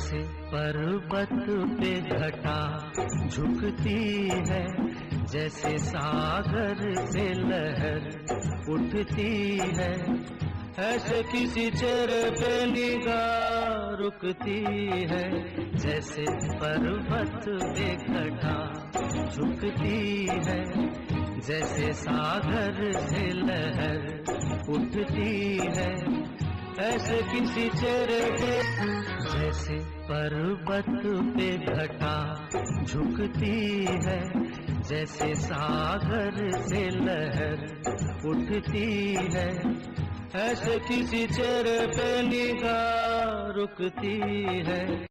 जैसे पर्वत पे घटा झुकती है, जैसे सागर से लहर उठती है, ऐसे किसी चेहरे पे निगाह रुकती है। जैसे पर्वत पे घटा झुकती है, जैसे सागर से लहर उठती है, ऐसे किसी चेहरे पे। जैसे पर्वत पे घटा झुकती है, जैसे सागर से लहर उठती है, ऐसे किसी चेहरे पे निगाह रुकती है।